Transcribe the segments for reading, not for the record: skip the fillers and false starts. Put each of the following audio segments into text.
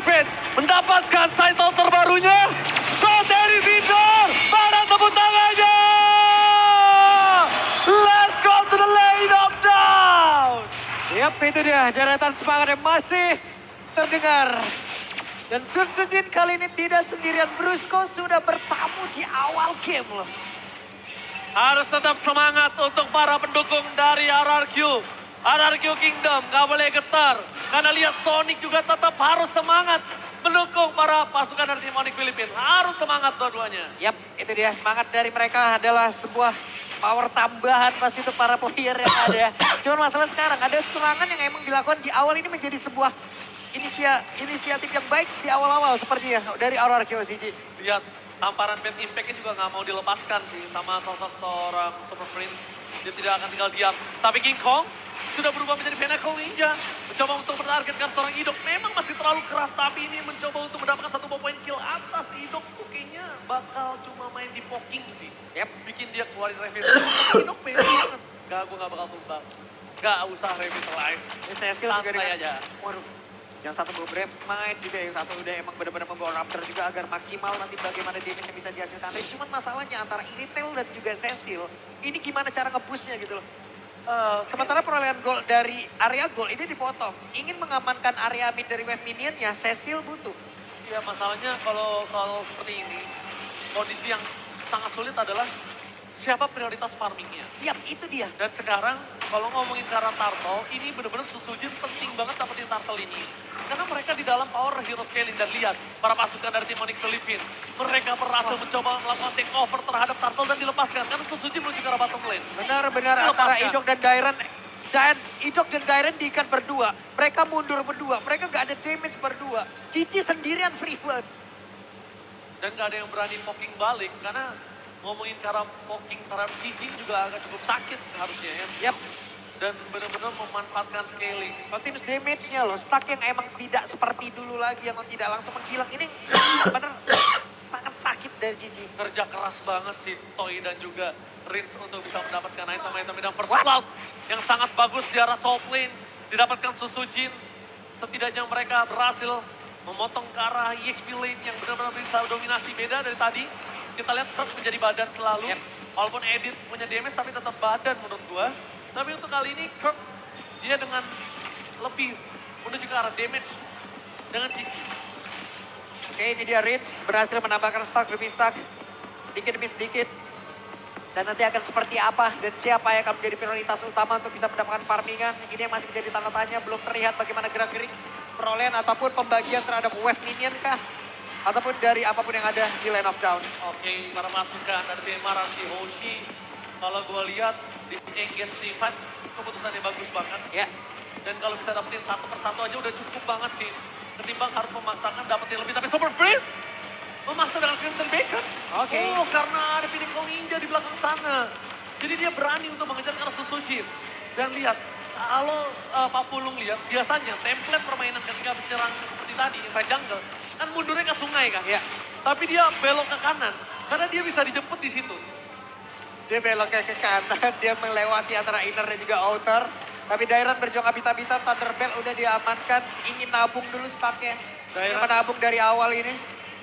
Philippines mendapatkan title terbarunya. So dari Zidor, mana tepuk tangannya? Let's go to the lane of down. Yap, itu dia deretan semangat yang masih terdengar. Dan Sun Sujin kali ini tidak sendirian. Brusco sudah bertamu di awal game loh. Harus tetap semangat untuk para pendukung dari RRQ. RRQ Kingdom gak boleh getar. Karena lihat Sonic juga tetap harus semangat mendukung para pasukan dari tim Onyx Philippines. Harus semangat dua-duanya. Yap, itu dia semangat dari mereka adalah sebuah power tambahan pasti untuk para player yang ada. Cuman masalah sekarang ada serangan yang emang dilakukan di awal ini menjadi sebuah inisiatif yang baik di awal-awal sepertinya dari RRQ CG. Lihat tamparan Bad Impact-nya juga gak mau dilepaskan sih sama sosok seorang Super Prince. Dia tidak akan tinggal diam. Tapi King Kong sudah berubah menjadi Pinnacle Ninja. Mencoba untuk menargetkan seorang Idok. Memang masih terlalu keras, tapi ini mencoba untuk mendapatkan satu poin kill atas Idok. Tuh kayaknya bakal cuma main di poking sih. Yap. Bikin dia keluarin revitalize. Idok pede banget. Gak, gue gak bakal tumbang. Gak usah revitalize. Ini Cecil juga Santai dengan, aja. waduh, yang satu bawa Brave main juga, yang satu udah emang benar-benar membawa Raptor juga agar maksimal nanti bagaimana damage yang bisa dihasilkan. Tapi cuman masalahnya antara Iritel dan juga Cecil, ini gimana cara nge-pushnya gitu loh. Sementara perolehan gol dari area gol ini dipotong. Ingin mengamankan area mid dari wave minionnya, Cecil butuh. Ya masalahnya kalau soal seperti ini, kondisi yang sangat sulit adalah siapa prioritas farmingnya. Yap, itu dia. Dan sekarang kalau ngomongin karena Turtle, ini benar-benar Susujin penting banget dapetin Turtle ini. Karena mereka di dalam power hero scaling dan lihat para pasukan dari tim Onyx Philippines. Mereka berhasil mencoba melakukan take over terhadap Turtle dan dilepaskan. Karena Susujin menuju ke arah bottom lane. Benar-benar antara Idok dan Dairen. Dan Idok dan Dairen diikat berdua. Mereka mundur berdua. Mereka gak ada damage berdua. Cici sendirian free blood. Dan gak ada yang berani poking balik. Karena ngomongin cara poking terhadap Cici juga agak cukup sakit harusnya ya. Yap. Dan benar-benar memanfaatkan scaling. Continuous damage-nya loh, stuck yang emang tidak seperti dulu lagi, yang tidak langsung menghilang. Ini bener sangat sakit dari Cici. Kerja keras banget sih Toy dan juga Rins untuk bisa mendapatkan item-item dan first What? cloud yang sangat bagus di arah top lane. Didapatkan Susujin. Setidaknya mereka berhasil memotong ke arah EXP lane yang benar-benar bisa dominasi beda dari tadi. Kita lihat Kirk menjadi badan selalu. Yep. Walaupun Edit punya damage tapi tetap badan menurut gua. Tapi untuk kali ini Kirk dia dengan lebih menuju ke arah damage dengan Cici. Oke, ini dia Rins berhasil menambahkan stack demi stack. Sedikit demi sedikit. Dan nanti akan seperti apa dan siapa yang akan menjadi prioritas utama untuk bisa mendapatkan farmingan. Ini yang masih menjadi tanda tanya, belum terlihat bagaimana gerak-gerik perolehan ataupun pembagian terhadap wave minion kah. Ataupun dari apapun yang ada di lane of down. Oke, para masukan dari tim Marashi Hoshi. Kalau gue lihat, disengage team fight, keputusannya bagus banget. Ya. Dan kalau bisa dapetin satu persatu aja udah cukup banget sih. Ketimbang harus memaksakan dapetin lebih. Tapi Super Prince memaksa dengan Crimson Bacon. Oke. Oh, karena ada Pinnacle Ninja di belakang sana. Jadi dia berani untuk mengejar ke arah Susujin. Dan lihat, kalau Pak Pulung lihat, biasanya template permainan ketika habis nyerang seperti tadi, Red Jungle, kan mundurnya ke sungai kan. Iya. Tapi dia belok ke kanan, karena dia bisa dijemput di situ. Dia beloknya ke kanan, dia melewati antara inner dan juga outer. Tapi Dairen berjuang habis-habisan, Thunderbell udah diamankan. Ingin nabung dulu stacknya. Dairen. Yang menabung dari awal ini.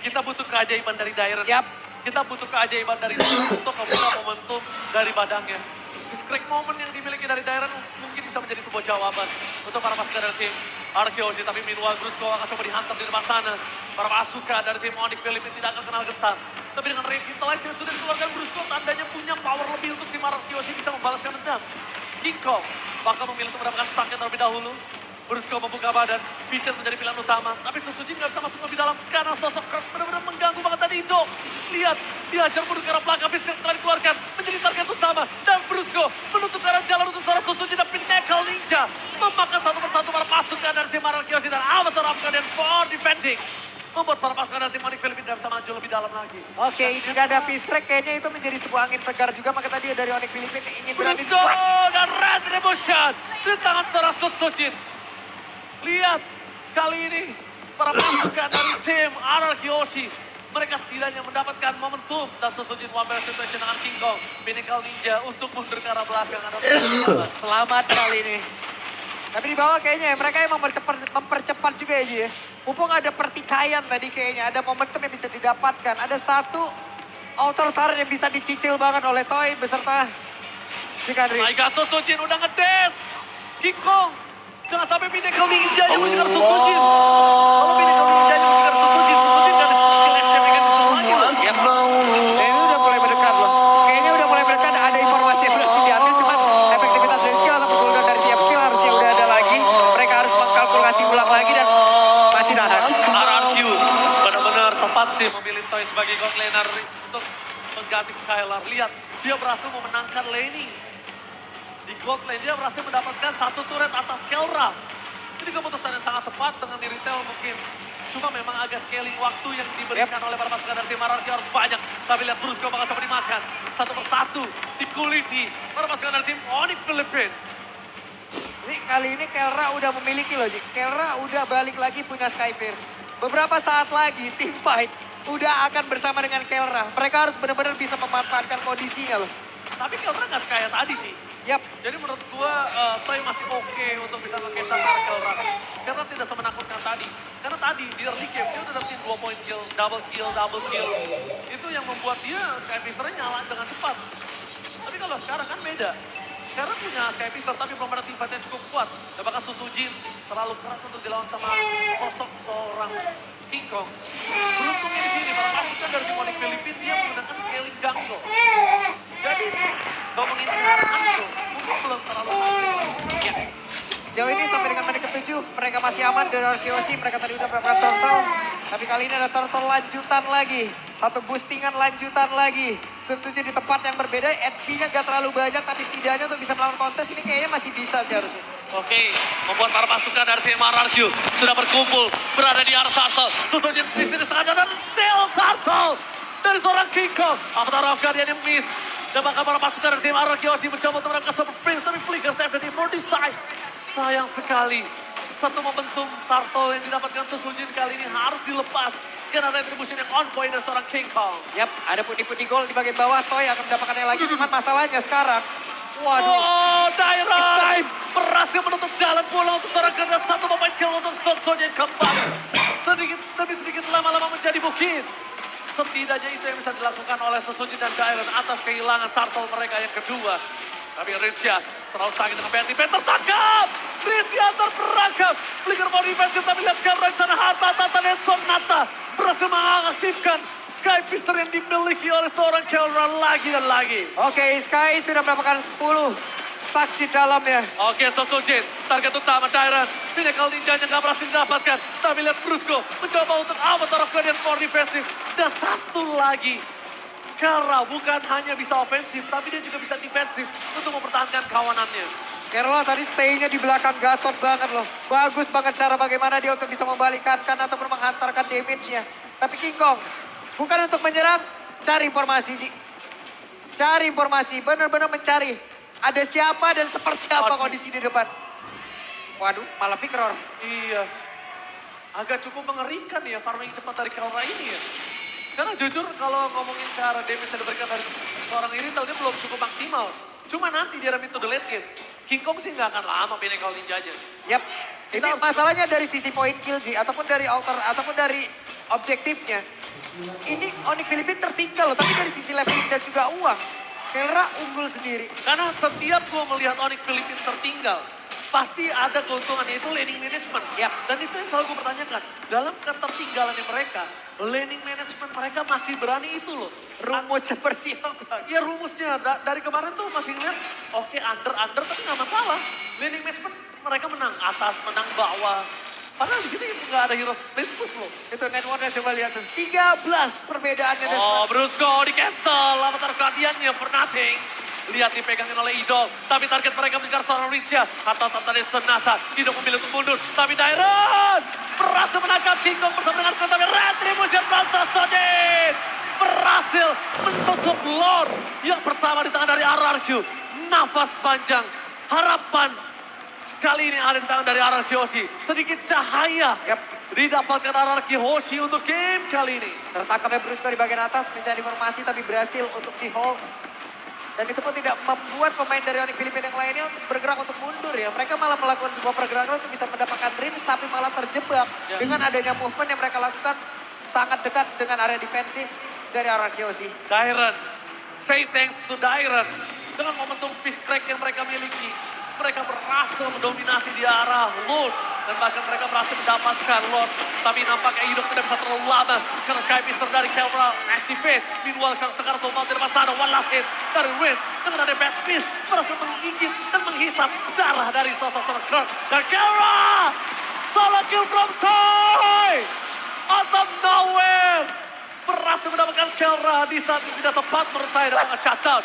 Kita butuh keajaiban dari Dairen. Yap. Kita butuh keajaiban dari Dairen untuk membuka momentum dari badangnya. Discreet moment yang dimiliki dari Dairen mungkin bisa menjadi sebuah jawaban untuk para pasukan dari tim Arkeosi. Tapi meanwhile Brusco akan coba dihantam di depan sana. Para pasukan dari tim Onyx Philippines tidak akan kenal getar. Tapi dengan revitalize yang sudah dikeluarkan Brusco, tandanya punya power lebih untuk tim Arkeosi bisa membalaskan dendam. King Kong bakal memilih untuk mendapatkan stacknya terlebih dahulu. Brusco membuka badan, Vision menjadi pilihan utama. Tapi Susujin nggak bisa masuk lebih dalam karena sosok Kirk benar-benar mengganggu banget tadi itu. Lihat, diajar mundur ke arah belakang, Vision telah dikeluarkan menjadi target utama. Dan Brusco menutup ke arah jalan untuk seorang Susujin dan Pinnacle Ninja. Memakan satu persatu para pasukan dari tim Arkeosi dan Avatar Afghan for defending. Membuat para pasukan dari tim Onyx Philippines nggak bisa maju lebih dalam lagi. Oke, jika ada peace track kayaknya itu menjadi sebuah angin segar juga. Maka tadi dari Onyx Philippines ingin berani. Brusco dan Red Revolution di tangan seorang Susujin. Lihat, kali ini para pasukan dari tim Arkeosi. Mereka setidaknya mendapatkan momentum dan Susujin one situation dengan King Kong. Pinnacle Ninja untuk mundur ke arah belakang. Selamat kali ini. Tapi di bawah kayaknya ya, mereka emang mempercepat juga ya Ji ya. Mumpung ada pertikaian tadi kayaknya, ada momentum yang bisa didapatkan. Ada satu outer turret yang bisa dicicil banget oleh Toy beserta Chicken My Ridge. God, Sosojin udah ngedes. King Kong. Jangan sampai Pinnacle Ninja yang mendengar Sosojin. Kalau Pinnacle Ninja yang mendengar Sosojin gak ada skill escape yang bisa lagi loh. Yap. Kayaknya udah mulai mendekat loh. Kayaknya udah mulai mendekat, ada informasi yang berhasil diambil. Cuman efektivitas dari skill atau cooldown dari tiap skill harusnya udah ada lagi. Mereka harus mengkalkulasi ulang lagi dan masih nahan. RRQ benar-benar tepat sih memilih Toy sebagai god laner untuk mengganti Skylar. Lihat, dia berhasil memenangkan laning. Di gold lane dia berhasil mendapatkan satu turret atas Kelra. Ini keputusan yang sangat tepat dengan di retail mungkin. Cuma memang agak scaling waktu yang diberikan oleh para pasukan dari tim RRQ harus banyak. Tapi lihat Brusco bakal coba dimakan. Satu persatu dikuliti para pasukan dari tim Onyx Philippines. Ini kali ini Kelra udah memiliki loh Ji. Kelra udah balik lagi punya Skyfierce. Beberapa saat lagi tim fight udah akan bersama dengan Kelra. Mereka harus benar-benar bisa memanfaatkan kondisinya loh. Tapi Kelra nggak sekaya tadi sih. Yap. Jadi menurut gua Toy masih oke untuk bisa nge-catch up Kelra. Karena tidak semenakutkan tadi. Karena tadi di early game dia udah dapetin 2 point kill, double kill. Itu yang membuat dia Skyfisher-nya nyala dengan cepat. Tapi kalau sekarang kan beda. Sekarang punya Skyfisher tapi belum ada team fight yang cukup kuat. Dan bahkan Susujin terlalu keras untuk dilawan sama sosok seorang King Kong. Beruntungnya di sini para pasukan dari tim Onyx Philippines dia menggunakan scaling jungle. Jadi ngomongin Hanzo mungkin belum terlalu sakit. Ya. Sejauh ini sampai dengan menit ke-7 mereka masih aman dari RQC. Mereka tadi udah melakukan turtle. Tapi kali ini ada turtle lanjutan lagi. Satu boostingan lanjutan lagi. Sutsuji di tempat yang berbeda. HP-nya gak terlalu banyak tapi setidaknya untuk bisa melawan kontes ini kayaknya masih bisa sih harusnya. Oke, membuat para pasukan dari tim RRQ sudah berkumpul berada di arah turtle. Sutsuji di sini setengah dan tail turtle dari seorang King Kong. Avatar of Guardian yang miss. Dan bahkan para pasukan dari tim RRQ mencoba untuk menangkap Super Prince tapi Flicker save dari for this time. Sayang sekali. Satu momentum turtle yang didapatkan Susujin kali ini harus dilepas. Karena retribution yang on point dari seorang King Kong. Yap, ada pundi-pundi gol di bagian bawah. Toy akan mendapatkannya lagi. Cuman masalahnya sekarang. Waduh. Oh, Dairon It's time. berhasil menutup jalan pulang untuk seorang kena satu pemain kill untuk Susujin kembali. Sedikit demi sedikit lama-lama menjadi bukit. Setidaknya itu yang bisa dilakukan oleh Susujin dan Dairon atas kehilangan turtle mereka yang kedua. Tapi Rincia terlalu sakit dengan Betty. Ben tertangkap. Rincia terperangkap. Flicker mau defensif tapi lihat sekarang di sana Hatata dan Sonata berhasil mengaktifkan Skyfisher yang dimiliki oleh seorang Kelra lagi dan lagi. Oke, Sky sudah mendapatkan 10 stuck di dalamnya. Oke, Susujin, target utama Dairon. Pinnacle Ninja-nya gak berhasil didapatkan. Tapi lihat Brusco mencoba untuk Avatar of Guardian for defensif. Dan satu lagi, Kelra bukan hanya bisa ofensif, tapi dia juga bisa defensif untuk mempertahankan kawanannya. Kerala tadi stay-nya di belakang Gatot banget loh. Bagus banget cara bagaimana dia untuk bisa membalikkan ataupun menghantarkan damage-nya. Tapi King Kong, bukan untuk menyerang, cari informasi sih. Cari informasi, benar-benar mencari. Ada siapa dan seperti apa kondisi di depan. Waduh, malah pick roar. Iya, agak cukup mengerikan ya farming cepat dari Kelra ini ya. Karena jujur kalau ngomongin ke arah damage yang diberikan dari seorang Irithel, dia belum cukup maksimal. Cuma nanti dia ramai to the late game. King Kong sih nggak akan lama Pinnacle Ninja-nya. Yap, ini Kita harus- masalahnya dari sisi point kill Ji, ataupun dari alter, ataupun dari objektifnya. Ini Onyx Philippines tertinggal loh, tapi dari sisi leveling dan juga uang. Kelra unggul sendiri. Karena setiap gue melihat Onyx Philippines tertinggal, pasti ada keuntungan yaitu laning management. Yap. Dan itu yang selalu gue pertanyakan. Dalam ketertinggalannya mereka, laning management mereka masih berani itu loh. Rumus seperti apa? Ya rumusnya dari kemarin tuh masih ngeliat, oke under tapi nggak masalah. Laning management mereka menang atas, menang bawah. Padahal di sini nggak ada hero split push loh. Itu networknya coba lihat tuh. 13 perbedaannya. Oh, Brusco di cancel, Avatar Guardian-nya for nothing. Lihat dipegangin oleh Idol, tapi target mereka mengejar seorang Rincia. Hatata dan Sonata tidak memilih untuk mundur, tapi Dairon berhasil menangkap King Kong bersama dengan tapi retribution from Susujin berhasil menutup lore yang pertama di tangan dari RRQ. Nafas panjang, harapan kali ini ada di tangan dari RRQ Hoshi. Sedikit cahaya Yap. didapatkan RRQ Hoshi untuk game kali ini. Tertangkapnya Brusco di bagian atas mencari informasi tapi berhasil untuk di hold. Dan itu pun tidak membuat pemain dari Onyx Filipina yang lainnya untuk bergerak untuk mundur ya. Mereka malah melakukan sebuah pergerakan untuk bisa mendapatkan range tapi malah terjebak. Ya. Dengan adanya movement yang mereka lakukan sangat dekat dengan area defensif dari RRQ sih. Dairen, say thanks to Dairen. Dengan momentum fist crack yang mereka miliki, mereka berhasil mendominasi di arah Lord. Dan bahkan mereka berhasil mendapatkan Lord. Tapi nampaknya hidup tidak bisa terlalu lama. Karena Sky Pister dari Kelra activate. Meanwhile, sekarang Tomal di depan sana. One last hit dari Rins. Dengan ada Bad Fist. Berhasil menggigit dan menghisap darah dari sosok Kirk. Dan Kelra! Solo kill from Toy! Out of nowhere! Berhasil mendapatkan Kelra di saat yang tidak tepat menurut saya dengan shutdown.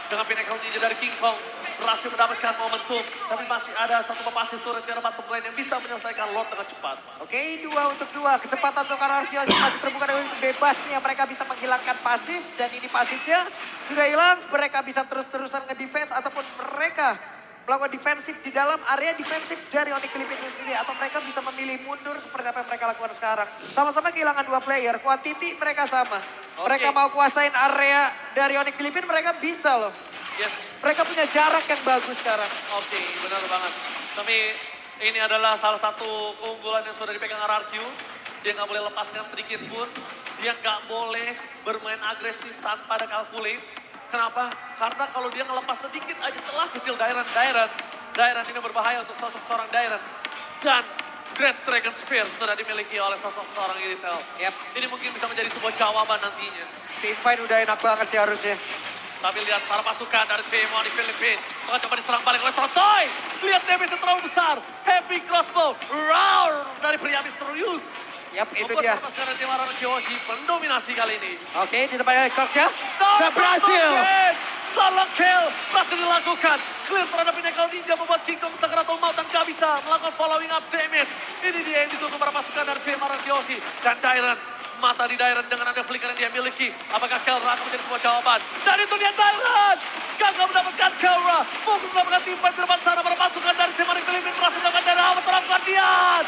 Dengan Pinnacle Ninja dari King Kong berhasil mendapatkan momentum. Tapi masih ada satu pepasif turret di arah bottom lane yang bisa menyelesaikan Lord dengan cepat. Oke, 2 untuk 2. Kesempatan untuk RRQ masih terbuka dengan bebasnya. Mereka bisa menghilangkan pasif. Dan ini pasifnya sudah hilang. Mereka bisa terus-terusan nge-defense. Ataupun mereka melakukan defensif di dalam area defensif dari Onyx Filipina sendiri. Atau mereka bisa memilih mundur seperti apa yang mereka lakukan sekarang. Sama-sama kehilangan 2 player. Quantity mereka sama. Mereka mau kuasain area dari Onyx Filipina, mereka bisa loh. Yes. Mereka punya jarak yang bagus sekarang. Oke, benar banget. Tapi ini adalah salah satu keunggulan yang sudah dipegang RRQ. Dia nggak boleh lepaskan sedikit pun. Dia nggak boleh bermain agresif tanpa ada calculate. Kenapa? Karena kalau dia ngelepas sedikit aja telah kecil Dairen ini berbahaya untuk sosok seorang Dairen. Dan Great Dragon Spear sudah dimiliki oleh sosok seorang Iritel. Yep. Ini mungkin bisa menjadi sebuah jawaban nantinya. Team fight udah enak banget sih harusnya. Tapi lihat para pasukan dari tim Onyx Filipina. Maka coba diserang balik oleh Trotoy. Lihat damage yang terlalu besar. Heavy crossbow. Roar dari pria misterius. Yap, itu Membuat dia. pasukan dari tim Arana Kyoshi mendominasi kali ini. Oke, di depan dari Kirk ya. Dan berhasil. Solo kill berhasil dilakukan. Clear terhadap Pinnacle Ninja membuat King Kong Sakaratul Maut dan gak bisa melakukan following up damage. Ini dia yang ditunggu para pasukan dari tim Arana Kyoshi. Dan Dairen. Mata di Dairen dengan ada flicker yang dia miliki. Apakah Kelra akan menjadi sebuah jawaban? Dan itu dia Dairen. Gagal mendapatkan Kelra. Fokus mendapatkan tim fight di depan sana. Para pasukan dari tim Onyx Filipina berhasil mendapatkan dari awal terang Guardian.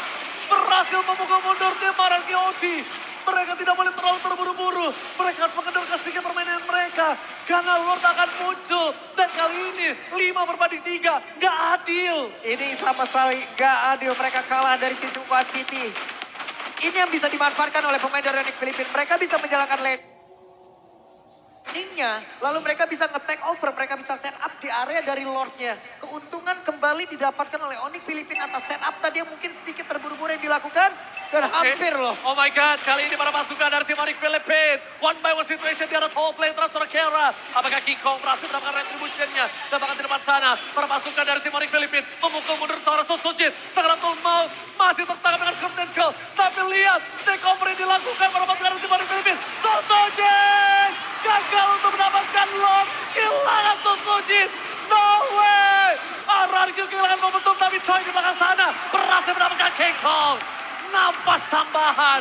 Berhasil memukul mundur tim Arana Kyoshi. Mereka tidak boleh terlalu terburu-buru. Mereka harus mengendalikan sedikit permainan mereka. Karena Lord akan muncul. Dan kali ini 5-3. Gak adil. Ini sama sekali gak adil. Mereka kalah dari sisi quantity. Ini yang bisa dimanfaatkan oleh pemain dari Onyx Filipina. Mereka bisa menjalankan landingnya, lalu mereka bisa nge-take over, mereka bisa set up di area dari Lordnya. Keuntungan kembali didapatkan oleh Onyx Filipina atas set up tadi yang mungkin sedikit terburu-buru yang dilakukan. Dan hampir loh. Oh my God, kali ini para pasukan dari tim Onyx Filipina. One by one situation di arah top lane transfer Kelra. Apakah King Kong berhasil mendapatkan retribution-nya? Dan bahkan di depan sana, para pasukan dari tim Onyx Filipina memukul mundur seorang Sun Sujin. Sakaratul Maut masih tertangkap dengan Curtain Kill. Tapi lihat, takeover yang dilakukan para pasukan dari tim Onyx Filipina. Sun Sujin gagal untuk mendapatkan lock. Kehilangan Sun Sujin. No way! RRQ kehilangan momentum, tapi Toy di belakang sana berhasil mendapatkan King Kong. Napas tambahan.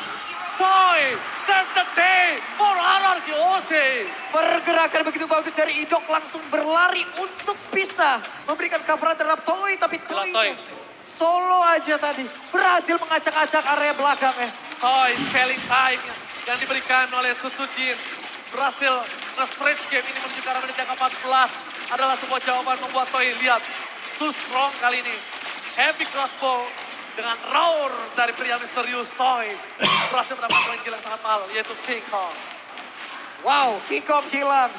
Toy, save the day for RRQ Oshi. Pergerakan begitu bagus dari Idok langsung berlari untuk bisa memberikan coveran terhadap Toy. Tapi Toy. Toy solo aja tadi berhasil mengacak-acak area belakangnya. Toy, scaling time yang diberikan oleh Sutsujin. Berhasil nge-stretch game ini menuju ke arah menit yang ke-14. Adalah sebuah jawaban membuat Toy lihat. Too strong kali ini. Heavy crossbow. Dengan roar dari pria misterius Toy. Berhasil mendapatkan kill yang sangat mahal, yaitu King Kong. Wow, King Kong hilang.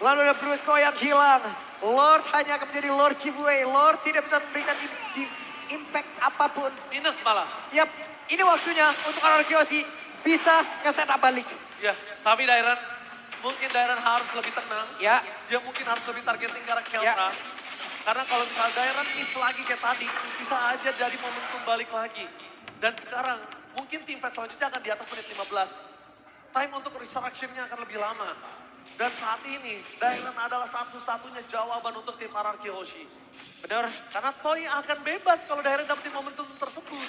Lalu ada Brusco yang hilang. Lord hanya akan menjadi Lord giveaway. Lord tidak bisa memberikan impact apapun. Minus malah. Yap, ini waktunya untuk RRQ Kyoshi bisa nge-set up balik. Ya, tapi Dairen, mungkin Dairen harus lebih tenang. Ya, Dia mungkin harus lebih targeting ke arah Kelra. Ya. Karena kalau misalnya Dairen miss lagi kayak tadi, bisa aja jadi momentum balik lagi. Dan sekarang, mungkin tim fight selanjutnya akan di atas menit 15. Time untuk resurrection-nya akan lebih lama. Dan saat ini, Dairen adalah satu-satunya jawaban untuk tim RRQ Hoshi. benar. Karena Toy akan bebas kalau Dairen dapetin momentum tersebut.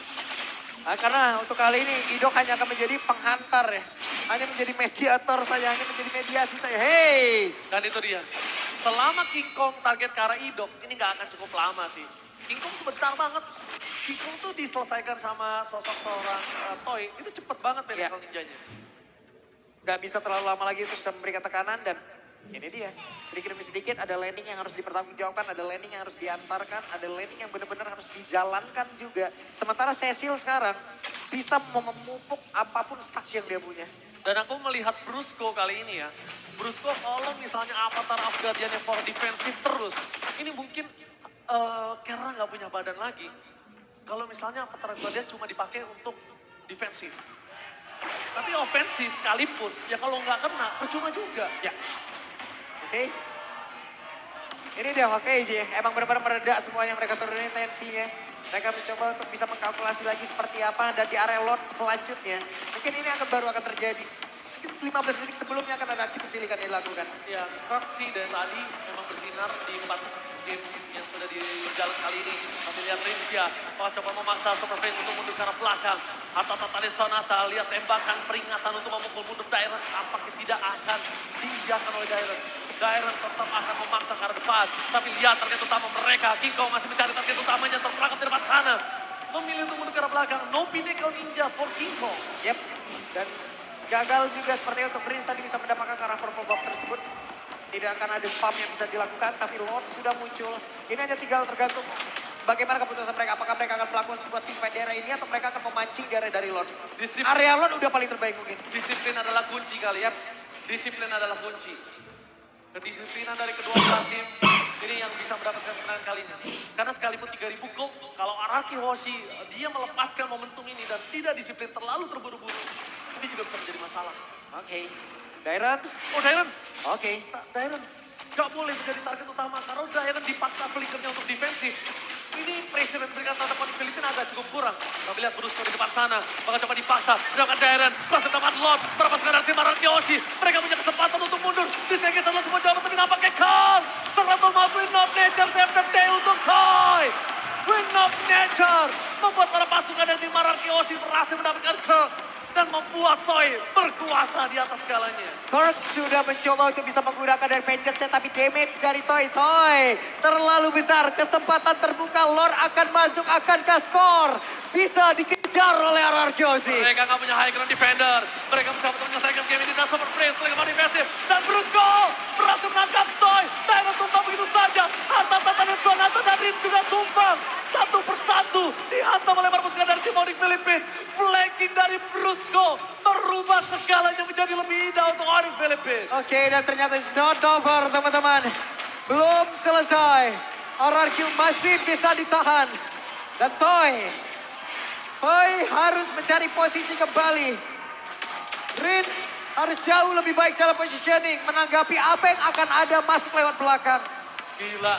Nah, karena untuk kali ini Idok hanya akan menjadi penghantar ya. Hanya menjadi mediator saja, hanya menjadi mediasi saja. Hey! Dan itu dia. Selama King Kong target ke arah Idok, ini gak akan cukup lama sih. King Kong sebentar banget. King Kong tuh diselesaikan sama sosok seorang Toy. Itu cepet banget Pinnacle Ninjanya. Gak bisa terlalu lama lagi untuk bisa memberikan tekanan dan Ini dia, sedikit demi sedikit ada landing yang harus dipertanggungjawabkan, ada landing yang harus diantarkan, ada landing yang benar-benar harus dijalankan juga. Sementara Cecil sekarang bisa memupuk apapun stack yang dia punya. Dan aku melihat Brusco kali ini ya. Brusco kalau misalnya Avatar Asgardiannya for defensif terus. Ini mungkin karena nggak punya badan lagi. Kalau misalnya Avatar Asgardian cuma dipakai untuk defensif. Tapi ofensif sekalipun, ya kalau nggak kena percuma juga. Ya. Oke. Ini dia Hokage, emang benar-benar mereda semuanya, mereka turunin tensinya. Mereka mencoba untuk bisa mengkalkulasi lagi seperti apa dan di area Lord selanjutnya. Mungkin ini baru akan terjadi. Mungkin 15 detik sebelumnya akan ada aksi penculikan yang dilakukan. Ya, Kirk sih dari tadi memang bersinar di 4 game yang sudah dijalan kali ini. Tapi lihat Rinsia, coba memaksa Super Face untuk mundur ke arah belakang. Atau Talent Sonata, lihat tembakan peringatan untuk memukul mundur Dairon. Tampaknya tidak akan diiyakan oleh Dairon. Dairon tetap akan memaksa ke arah depan. Tapi lihat target utama mereka. King Kong masih mencari target utamanya terperangkap di depan sana. Memilih untuk mundur ke arah belakang. No Pinnacle Ninja for King Kong. Yep. Dan gagal juga seperti untuk Prince tadi bisa mendapatkan ke arah purple buff tersebut. Tidak akan ada spam yang bisa dilakukan, tapi Lord sudah muncul. Ini hanya tinggal tergantung bagaimana keputusan mereka. Apakah mereka akan melakukan sebuah tim fight daerah ini atau mereka akan memancing daerah dari Lord. Area Lord udah paling terbaik mungkin. Disiplin adalah kunci kali ya. Disiplin adalah kunci. Kedisiplinan dari kedua belah tim ini yang bisa mendapatkan kemenangan kali ini. Karena sekalipun 3000 gold, kalau Araki Hoshi dia melepaskan momentum ini dan tidak disiplin terlalu terburu-buru, ini juga bisa menjadi masalah. Oke. Dairon. Oh Dairon, Oke. Dairon gak boleh menjadi target utama karena Dairon dipaksa flickernya untuk defensif. Ini pressure yang diberikan terhadap Onyx Filipina agak cukup kurang. Tapi lihat Brusco di depan sana. Maka coba dipaksa. Mendapatkan Dairon. Berhasil dapat Lord. Berapa sekarang tim Araki Hoshi. Mereka punya kesempatan untuk mundur. Disengit adalah semua jawaban. Tapi nampaknya Khan. Serantau maaf Win of Nature. Save the day untuk Toy. Win of Nature. Membuat para pasukan dari tim Araki Hoshi berhasil mendapatkan Kirk. Dan membuat Toy berkuasa di atas segalanya. Kirk sudah mencoba untuk bisa menggunakan dari vengeance tapi damage dari Toy terlalu besar. Kesempatan terbuka, Lord akan masuk, akan ke skor. Bisa dikejar oleh Araki Hoshi. Mereka nggak punya high ground defender. Mereka mencoba untuk menyelesaikan game ini dan Super Prince. Mereka mau defensif. Dan Brusco berhasil menangkap Toy. Dairon tumbang begitu saja. Harta dan Sonata dan Rin juga tumbang. Satu persatu dihantam oleh para pasukan dari tim Onyx Filipina. Flanking dari Brusco merubah segalanya menjadi lebih indah untuk Onyx Filipina. Oke, dan ternyata it's not over teman-teman. Belum selesai. RRQ masih bisa ditahan. Dan Toy harus mencari posisi kembali. Rins harus jauh lebih baik dalam positioning. Menanggapi apa yang akan ada masuk lewat belakang. Gila,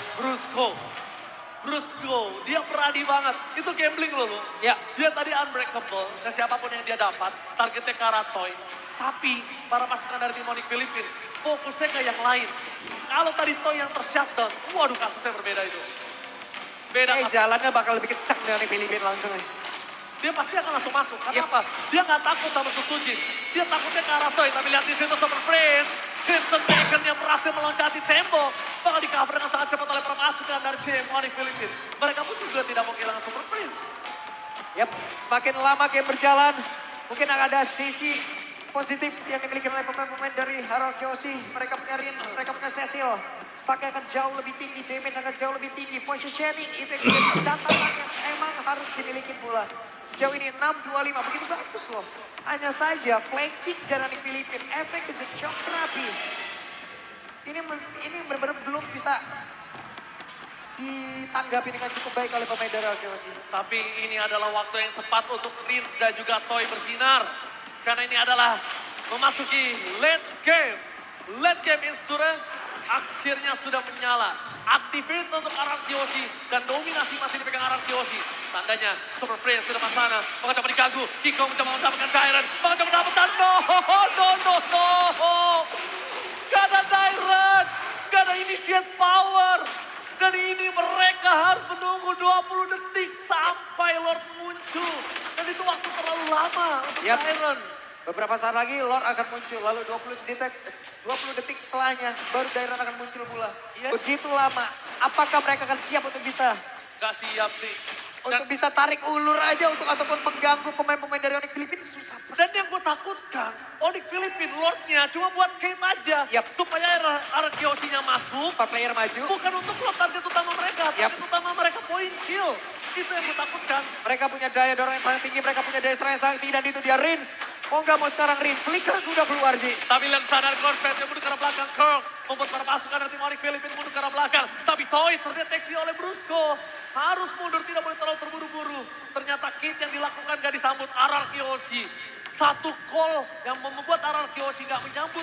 Brusco, dia berani banget. Itu gambling loh. Ya. Dia tadi unbreakable ke siapapun yang dia dapat. Targetnya ke arah Toy. Tapi para pasukan dari tim Onyx Filipina fokusnya ke yang lain. Kalau tadi Toy yang tershutdown, waduh kasusnya berbeda itu. Beda kasus. Jalannya bakal lebih kencang dari Filipina langsung. Dia pasti akan langsung masuk. Karena Yep. apa? Dia nggak takut sama Susuji. Dia takutnya ke arah Toy. Tapi lihat di situ Super Prince. Crimson Bacon yang berhasil meloncati tembok. Bakal di-cover dengan sangat cepat oleh para pasukan dari tim Onyx Filipina. Mereka pun juga tidak mau kehilangan Super Prince. Yap, semakin lama game berjalan, mungkin akan ada sisi positif yang dimiliki oleh pemain-pemain dari Araki Hoshi. Mereka punya Rins, mereka punya Cecil. Stacknya akan jauh lebih tinggi, damage akan jauh lebih tinggi. Positioning itu yang menjadi catatan yang emang harus dimiliki pula. Sejauh ini 6-25, begitu bagus loh. Hanya saja flanking Jarani Filipina, efek kejejak terapi. Ini benar-benar belum bisa ditanggapi dengan cukup baik oleh pemain dari Araki Hoshi. Tapi ini adalah waktu yang tepat untuk Rins dan juga Toy bersinar. Karena ini adalah memasuki late game. Late game insurance akhirnya sudah menyala. Activate untuk Araki Hoshi dan dominasi masih dipegang Araki Hoshi. Tandanya Super Prince ke depan sana. Maka coba diganggu. Kiko mencoba mendapatkan Dairon. Maka coba mendapatkan no. Gak ada Dairon. Gak ada initiate power. Dan ini mereka harus menunggu 20 detik sampai Lord muncul. Dan itu waktu terlalu lama untuk Yap. Dairon. Beberapa saat lagi Lord akan muncul, lalu 20 detik setelahnya baru Dairon akan muncul pula. Iya. Begitu lama, apakah mereka akan siap untuk bisa? Gak siap sih. Untuk bisa tarik ulur aja untuk ataupun mengganggu pemain-pemain dari Onyx Filipina susah. Dan yang gue takutkan, Onyx Filipina Lordnya cuma buat Kate aja. Yap. Supaya Arkeosinya masuk. 4 player maju. Bukan untuk Lord target utama mereka. Yap. Target utama mereka point kill. Itu yang gue takutkan. Mereka punya daya dorong yang sangat tinggi, mereka punya daya serang yang sangat tinggi dan itu dia Rins. Mau nggak mau sekarang Rins, Flicker udah keluar Ji. Tapi lihat sadar Corvette yang mundur ke arah belakang. Kirk membuat para pasukan dari tim Onyx Filipina mundur ke arah belakang. Tapi Toy terdeteksi oleh Brusco. Harus mundur, tidak boleh terlalu terburu-buru. Ternyata Kate yang dilakukan gak disambut Ararkioshi. Satu call yang membuat Ararkioshi gak menyambut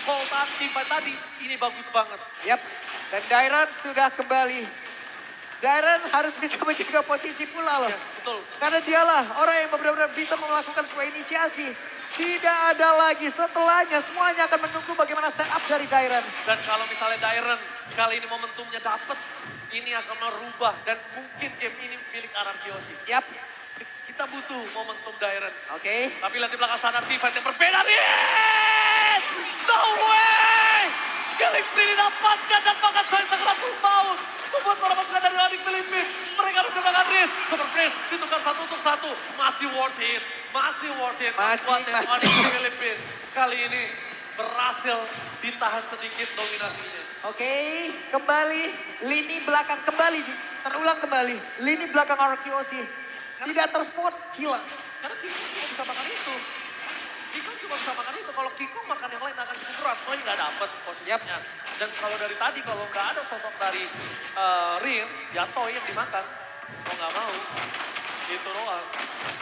call teamfight tadi. Ini bagus banget. Yap, dan Dairan sudah kembali. Dairan harus bisa menjaga posisi pula loh. Yes, betul. Karena dialah orang yang benar-benar bisa melakukan sebuah inisiasi. Tidak ada lagi setelahnya, semuanya akan menunggu bagaimana setup dari Dairan. Dan kalau misalnya Dairen kali ini momentumnya dapet, ini akan merubah dan mungkin game ini milik Ararkioshi. Yap, Kita butuh momentum Dairen. oke. Tapi lihat di belakang sana teamfight yang berbeda. Riz! No way! Killing Spree didapatkan dan bahkan saya segera maut. Membuat para pasukan dari Onyx Filipina. Mereka harus menggunakan Riz. Super Freeze ditukar 1 untuk 1. Masih worth it. Masih worth it. Masih. Onyx Filipina. Kali ini berhasil ditahan sedikit dominasinya. Oke, kembali lini belakang kembali Ji. Terulang kembali, lini belakang Ararkioshi. Tidak terspot, gila. Karena King Kong cuma bisa makan itu. King Kong cuma bisa makan itu. Kalau King Kong makan yang lain akan cukup berat. Toy nggak dapet posisinya. Dan kalau dari tadi kalau nggak ada sosok dari Rins, ya Toy yang dimakan. Mau nggak mau. Itu doang.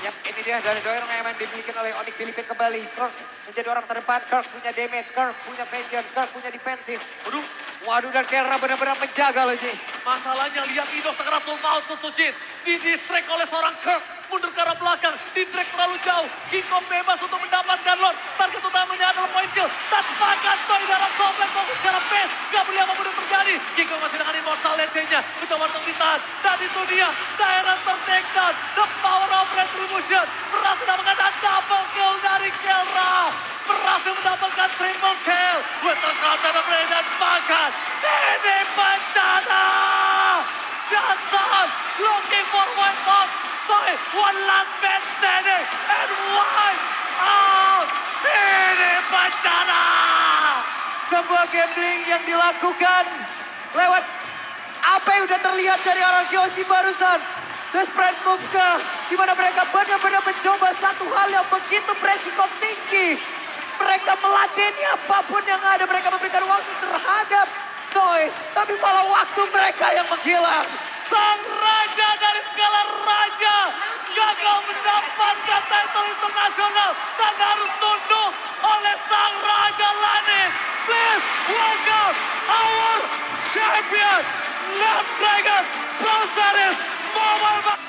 Yap, ini dia dari dorong yang dimiliki oleh Onyx Filipina kembali. Kirk menjadi orang terdepan, Kirk punya damage, Kirk punya vengeance, Kirk punya defensif. Waduh, dan Kelra benar-benar menjaga loh Ji. Masalahnya lihat Ido segera full maut Susujin. Didistract oleh seorang Kirk. Mundur ke arah belakang. Ditrack terlalu jauh. King Kong bebas untuk mendapatkan Lord. Target utamanya adalah point kill. Tanpakan Toy dalam komplek fokus ke arah base. Gak boleh apapun yang terjadi. King Kong masih dengan immortal lensenya. Mencoba untuk ditahan. Dan itu dia. Daerah ter-take down. The power of retribution. Berhasil mendapatkan double kill dari Kelra. Berhasil mendapatkan triple kill. Weapon counter dan bahkan ini bencana. Shutdown. Looking for one more. Toy, one last man standing. And one out. Ini bencana. Sebuah gambling yang dilakukan lewat apa yang udah terlihat dari Ararkioshi barusan. Desperate moves ke dimana mereka benar-benar mencoba satu hal yang begitu beresiko tinggi. Mereka meladeni apapun yang ada. Mereka memberikan waktu terhadap Toy. Tapi malah waktu mereka yang menghilang. Sang raja dari segala raja gagal mendapatkan title internasional dan harus tunduk oleh sang raja langit. Please welcome our champion Snapdragon Pro Series Mobile.